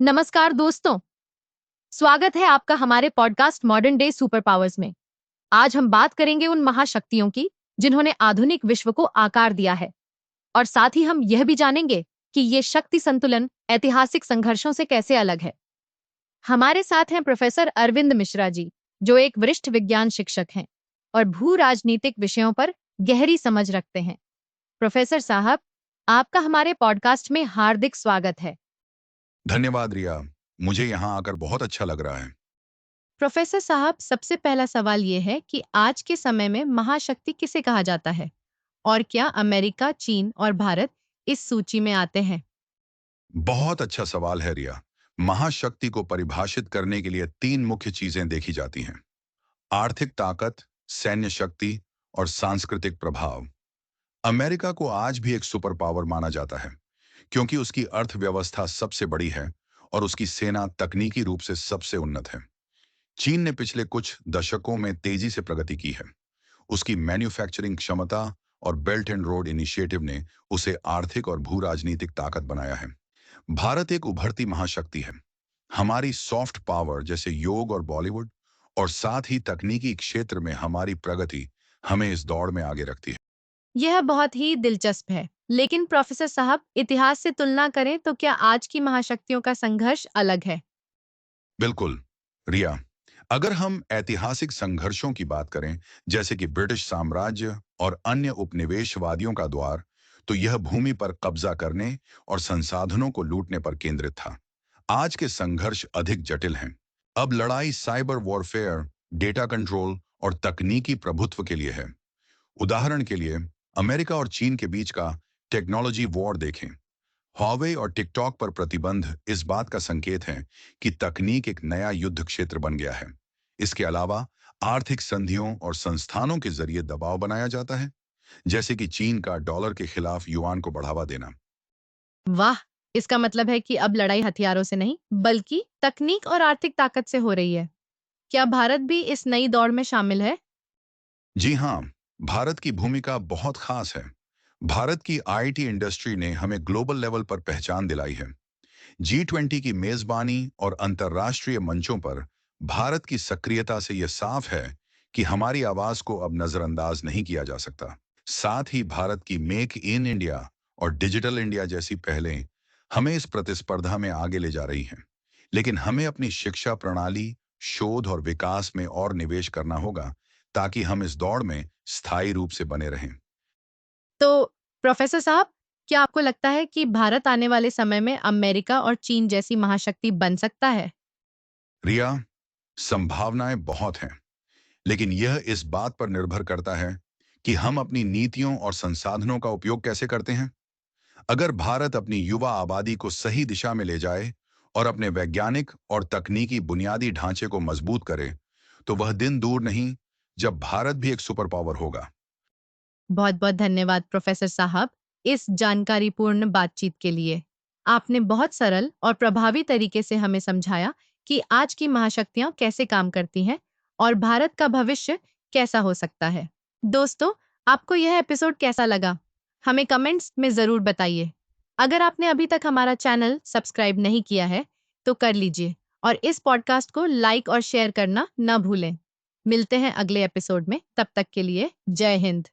नमस्कार दोस्तों, स्वागत है आपका हमारे podcast modern day super powers में। आज हम बात करेंगे उन महाशक्तियों की जिन्होंने आधुनिक विश्व को आकार दिया है और साथ ही हम यह भी जानेंगे कि ये शक्ति संतुलन ऐतिहासिक संघर्षों से कैसे अलग है। हमारे साथ हैं प्रोफेसर अरविंद मिश्रा जी, जो एक वरिष्ठ विज्ञान शिक्षक हैं और भू राजनीतिक विषयों पर गहरी समझ रखते हैं। प्रोफेसर साहब, आपका हमारे पॉडकास्ट में हार्दिक स्वागत है। धन्यवाद रिया। मुझे यहाँ आकर बहुत अच्छा लग रहा है। प्रोफेसर साहब, सबसे पहला सवाल ये है कि आज के समय में महाशक्ति किसे कहा जाता है और क्या अमेरिका, चीन और भारत इस सूची में आते हैं? बहुत अच्छा सवाल है रिया। महाशक्ति को परिभाषित करने के लिए तीन मुख्य चीजें देखी जाती हैं: आर्थिक ताकत, सैन्य शक्ति और सांस्कृतिक प्रभाव। अमेरिका को आज भी एक सुपर पावर माना जाता है क्योंकि उसकी अर्थव्यवस्था सबसे बड़ी है और उसकी सेना तकनीकी रूप से सबसे उन्नत है। चीन ने पिछले कुछ दशकों में तेजी से प्रगति की है। उसकी मैन्युफैक्चरिंग क्षमता और बेल्ट एंड रोड इनिशिएटिव ने उसे आर्थिक और भू राजनीतिक ताकत बनाया है। भारत एक उभरती महाशक्ति है। हमारी सॉफ्ट पावर जैसे योग और बॉलीवुड और साथ ही तकनीकी क्षेत्र में हमारी प्रगति हमें इस दौड़ में आगे रखती है। यह बहुत ही दिलचस्प है, लेकिन प्रोफेसर साहब, इतिहास से तुलना करें तो क्या आज की महाशक्तियों का संघर्ष अलग है? बिल्कुल रिया, अगर हम ऐतिहासिक संघर्षों की बात करें, जैसे कि ब्रिटिश साम्राज्य और अन्य उपनिवेशवादियों का द्वार, तो यह भूमि पर कब्जा करने और संसाधनों को लूटने पर केंद्रित था। आज के संघर्ष अधिक जटिल हैं। अब लड़ाई साइबर वॉरफेयर, डेटा कंट्रोल और तकनीकी प्रभुत्व के लिए है। उदाहरण के लिए, अमेरिका और चीन के बीच का टेक्नोलॉजी वॉर देखें। हॉवे और टिकटॉक पर प्रतिबंध इस बात का संकेत है कि तकनीक एक नया युद्ध क्षेत्र बन गया है। इसके अलावा आर्थिक संधियों और संस्थानों के जरिए दबाव बनाया जाता है, जैसे कि चीन का डॉलर के खिलाफ युआन को बढ़ावा देना। वाह! इसका मतलब है कि अब लड़ाई हथियारों से नहीं, बल्कि तकनीक और आर्थिक ताकत से हो रही है। क्या भारत भी इस नई दौड़ में शामिल है? जी हाँ, भारत की भूमिका बहुत खास है। भारत की आईटी इंडस्ट्री ने हमें ग्लोबल लेवल पर पहचान दिलाई है। G20 की मेजबानी और अंतर्राष्ट्रीय मंचों पर भारत की सक्रियता से यह साफ है कि हमारी आवाज को अब नजरअंदाज नहीं किया जा सकता। साथ ही भारत की मेक इन इंडिया और डिजिटल इंडिया जैसी पहलें हमें इस प्रतिस्पर्धा में आगे ले जा रही हैं। लेकिन हमें अपनी शिक्षा प्रणाली, शोध और विकास में और निवेश करना होगा ताकि हम इस दौड़ में स्थायी रूप से बने रहें। तो प्रोफेसर साहब, क्या आपको लगता है कि भारत आने वाले समय में अमेरिका और चीन जैसी महाशक्ति बन सकता है? रिया, संभावनाएं बहुत हैं, लेकिन यह इस बात पर निर्भर करता है कि हम अपनी नीतियों और संसाधनों का उपयोग कैसे करते हैं। अगर भारत अपनी युवा आबादी को सही दिशा में ले जाए और अपने वैज्ञानिक और तकनीकी बुनियादी ढांचे को मजबूत करे, तो वह दिन दूर नहीं जब भारत भी एक सुपर पावर होगा। बहुत-बहुत धन्यवाद प्रोफेसर साहब, इस जानकारीपूर्ण बातचीत के लिए। आपने बहुत सरल और प्रभावी तरीके से हमें समझाया कि आज की महाशक्तियाँ कैसे काम करती हैं और भारत का भविष्य कैसा हो सकता है। दोस्तों, आपको यह एपिसोड कैसा लगा? हमें कमेंट्स में ज़रूर बताइए। अगर आपने अभी तक हमारा चैनल सब्सक्राइब नहीं किया है, तो कर लीजिए और इस पॉडकास्ट को लाइक और शेयर करना न भूलें। मिलते हैं अगले एपिसोड में, तब तक के लिए जय हिंद।